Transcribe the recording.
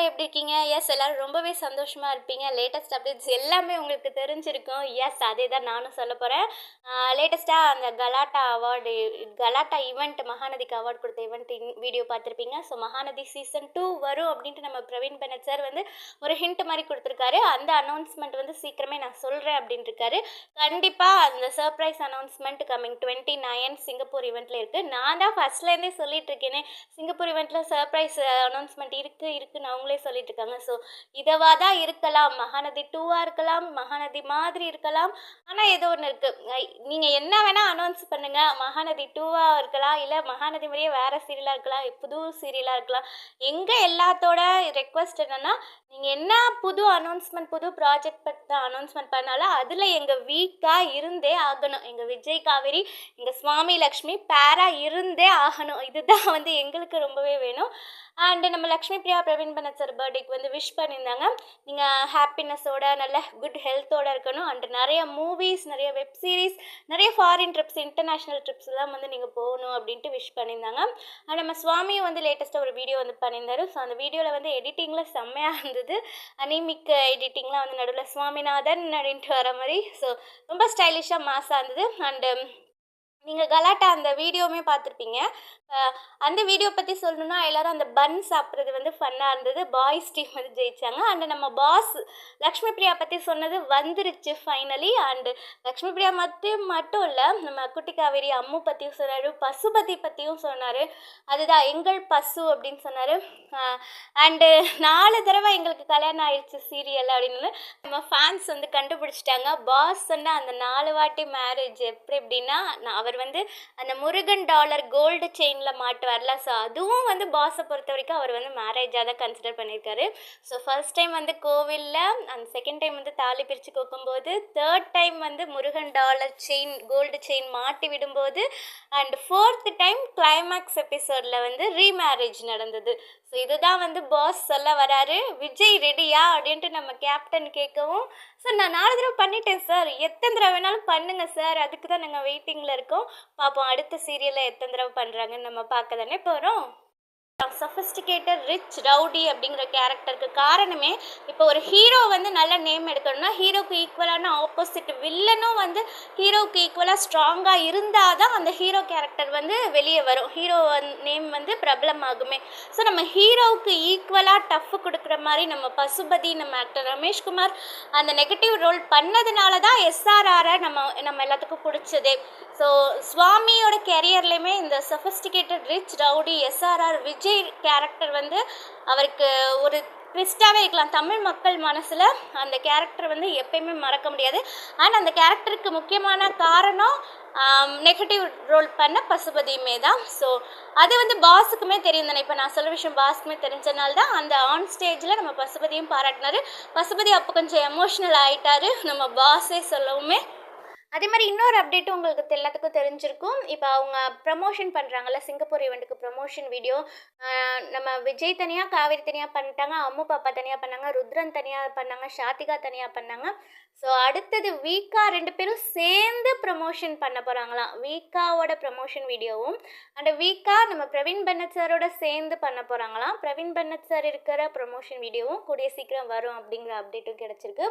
எல்லாரும் எப்படி இருக்கீங்க? எஸ் எல்லாரும் ரொம்பவே சந்தோஷமா இருப்பீங்க. லேட்டஸ்ட் அப்டேட்ஸ் எல்லாமே உங்களுக்கு தெரிஞ்சிருக்கும். எஸ் அதே தான் நானும் சொல்லப் போறேன். லேட்டஸ்ட்டா அந்த கலாட்டா ஈவெண்ட் மகாநதிக்கு அவார்ட் கொடுத்த ஈவெண்ட் வீடியோ பார்த்துருப்பீங்க. ஸோ மகாநதி சீசன் 2 வரும் அப்படின்ட்டு நம்ம பிரவீன் பெனட் சார் வந்து ஒரு ஹிண்ட் மாதிரி கொடுத்துருக்காரு. அந்த அனௌன்ஸ்மெண்ட் வந்து சீக்கிரமே நான் சொல்கிறேன் அப்படின்னு இருக்காரு. கண்டிப்பாக அந்த சர்ப்ரைஸ் அனௌன்ஸ்மெண்ட் கம்மிங் 29 சிங்கப்பூர் ஈவெண்ட்டில் இருக்குது. நான் தான் ஃபர்ஸ்ட்லேருந்தே சொல்லிட்டு இருக்கேனே, சிங்கப்பூர் ஈவெண்ட்டில் சர்ப்ரைஸ் அனௌன்ஸ்மெண்ட் இருக்குன்னு அவங்களே சொல்லிட்டு இருக்காங்க. ஸோ இதுவாக தான் இருக்கலாம், மகாநதி 2 இருக்கலாம், மகாநதி மாதிரி இருக்கலாம். ஆனால் ஏதோ ஒன்று இருக்குது, நீங்கள் என்ன வேணால் அனௌன்ஸ் பண்ணுங்கள். மகாநதி 2 இருக்கலாம், இல்லை மகாநதி மாதிரியே வேறு சீரியலாக இருக்கலாம், புது சீரியலாக இருக்கலாம். எங்கள் எல்லாத்தோட ரெக்வஸ்ட் என்னென்னா, நீங்கள் என்ன புது அனௌன்ஸ்மெண்ட் புது ப்ராஜெக்ட் பற்றி அனௌன்ஸ்மெண்ட் பண்ணாலும் அதில் எங்கள் வீக்காக இருந்தே ஆகணும். எங்கள் விஜய் காவேரி, எங்கள் சுவாமி லக்ஷ்மி பேராக இருந்தே ஆகணும். இதுதான் வந்து எங்களுக்கு ரொம்பவே வேணும். அண்டு நம்ம லக்ஷ்மி பிரியா பிரவீன் பெனட் சார் பர்த்டேக்கு வந்து விஷ் பண்ணியிருந்தாங்க. நீங்கள் ஹாப்பினஸோட நல்ல குட் ஹெல்த்தோடு இருக்கணும். அண்டு நிறைய மூவிஸ், நிறைய வெப் சீரிஸ், நிறைய ஃபாரின் ட்ரிப்ஸ், இன்டர்நேஷ்னல் ட்ரிப்ஸ் எல்லாம் வந்து நீங்கள் போகணும் அப்படின்ட்டு விஷ் பண்ணியிருந்தாங்க. அண்ட் நம்ம சுவாமியும் வந்து லேட்டஸ்ட்டாக ஒரு வீடியோ வந்து பண்ணியிருந்தாரு. ஸோ அந்த வீடியோவில் வந்து எடிட்டிங்கில் செம்மையாக இருந்தது. அனிமிக் எடிட்டிங்லாம் வந்து நடுவில் சுவாமிநாதன் அப்படின்ட்டு வர மாதிரி. ஸோ ரொம்ப ஸ்டைலிஷாக மாஸாக இருந்தது. அண்டு நீங்கள் கலாட்டா அந்த வீடியோவுமே பார்த்துருப்பீங்க. அந்த வீடியோ பற்றி சொல்லணுன்னா, எல்லோரும் அந்த பன் சாப்பிட்றது வந்து ஃபன்னாக இருந்தது. பாய்ஸ் டீம் வந்து ஜெயித்தாங்க. அண்டு நம்ம பாஸ் லக்ஷ்மி பிரியா பற்றி சொன்னது வந்துருச்சு ஃபைனலி. அண்டு லக்ஷ்மி பிரியா மட்டும் இல்லை, நம்ம குட்டி காவேரி அம்மு பற்றியும் சொன்னார், பசுபதி பற்றியும் சொன்னார். அதுதான் எங்கள் பசு அப்படின்னு சொன்னார். அண்டு 4 தடவை எங்களுக்கு கல்யாணம் ஆயிடுச்சு சீரியல் அப்படின்னு நம்ம ஃபேன்ஸ் வந்து கண்டுபிடிச்சிட்டாங்க. பாஸ் சொன்ன அந்த 4 வாட்டி மேரேஜ் எப்படின்னா, அவர் வந்து அந்த முருகன் டாலர் கோல்டு செயினில் மாட்டுவார்ல. ஸோ அதுவும் வந்து பாஸை பொறுத்த வரைக்கும் அவர் வந்து மேரேஜாக தான் கன்சிடர் பண்ணியிருக்காரு. ஸோ ஃபர்ஸ்ட் டைம் வந்து கோவிலில், அந்த செகண்ட் டைம் வந்து தாலி பிரித்து கோக்கும்போது, தேர்ட் டைம் வந்து Murugan dollar chain gold chain மாட்டி விடும்போது, அண்ட் 4th டைம் கிளைமேக்ஸ் எபிசோடில் வந்து ரீமேரேஜ் நடந்தது. ஸோ இதுதான் வந்து பாஸ் சொல்ல வராரு. விஜய் ரெடியா அப்படின்ட்டு நம்ம கேப்டன் கேட்கவும், சார் நான் 4 தடவை பண்ணிட்டேன் சார், எத்தனை தடவை வேணாலும் பண்ணுங்கள் சார், அதுக்கு தான் நாங்கள் வெயிட்டிங்கில் இருக்கோம், பார்ப்போம் அடுத்த சீரியலில் எத்தனை தடவை பண்ணுறாங்கன்னு நம்ம பார்க்க தானே போகிறோம். சஃபிஸ்டிகேட்டட் ரிச் ரவுடி அப்படிங்கிற கேரக்டருக்கு காரணமே, இப்போ ஒரு ஹீரோ வந்து நல்ல நேம் எடுக்கணும்னா ஹீரோக்கு ஈக்குவலான ஆப்போசிட் வில்லனும் வந்து ஹீரோவுக்கு ஈக்குவலாக ஸ்ட்ராங்காக இருந்தால் தான் அந்த ஹீரோ கேரக்டர் வந்து வெளியே வரும், ஹீரோ நேம் வந்து பிரபலம் ஆகுமே. ஸோ நம்ம ஹீரோவுக்கு ஈக்குவலாக டஃப் கொடுக்குற மாதிரி நம்ம பசுபதி, நம்ம ஆக்டர் ரமேஷ்குமார் அந்த நெகட்டிவ் ரோல் பண்ணதுனால தான் எஸ்ஆர்ஆரை நம்ம எல்லாத்துக்கும் பிடிச்சதே. ஸோ சுவாமியோட கேரியர்லேயுமே இந்த sophisticated rich rowdy SRR Vijay character வந்து அவருக்கு ஒரு ட்விஸ்டாகவே இருக்கலாம். தமிழ் மக்கள் மனசில் அந்த கேரக்டர் வந்து எப்பயுமே மறக்க முடியாது. ஆனால் அந்த கேரக்டருக்கு முக்கியமான காரணம் நெகட்டிவ் ரோல் பண்ண பசுபதியுமே தான். ஸோ அது வந்து பாஸுக்குமே தெரியும் தானே. இப்போ நான் சொல்ல விஷயம் பாஸுக்குமே தெரிஞ்சனால தான் அந்த ஆன் ஸ்டேஜில் நம்ம பசுபதியும் பாராட்டினார். பசுபதி அப்போ கொஞ்சம் எமோஷ்னல் ஆகிட்டார், நம்ம பாஸே சொல்லவுமே. அதே மாதிரி இன்னொரு அப்டேட்டும் உங்களுக்கு எல்லாத்துக்கும் தெரிஞ்சிருக்கும். இப்போ அவங்க ப்ரமோஷன் பண்ணுறாங்கல்ல, சிங்கப்பூர் ஈவெண்ட்டுக்கு ப்ரமோஷன் வீடியோ நம்ம விஜய் தனியாக, காவேரி தனியாக பண்ணிட்டாங்க, அம்மு பாப்பா தனியாக பண்ணாங்க, ருத்ரன் தனியாக பண்ணாங்க, ஷாத்திகா தனியாக பண்ணாங்க. ஸோ அடுத்தது வீக்கா 2 பேரும் சேர்ந்து ப்ரமோஷன் பண்ண போகிறாங்களாம். வீக்காவோட ப்ரமோஷன் வீடியோவும் அண்ட் வீக்கா நம்ம பிரவீன் பெனட் சாரோட சேர்ந்து பண்ண போகிறாங்களாம். பிரவீன் பெனட் சார் இருக்கிற ப்ரமோஷன் வீடியோவும் கூடிய சீக்கிரம் வரும் அப்படிங்கிற அப்டேட்டும் கிடச்சிருக்கு.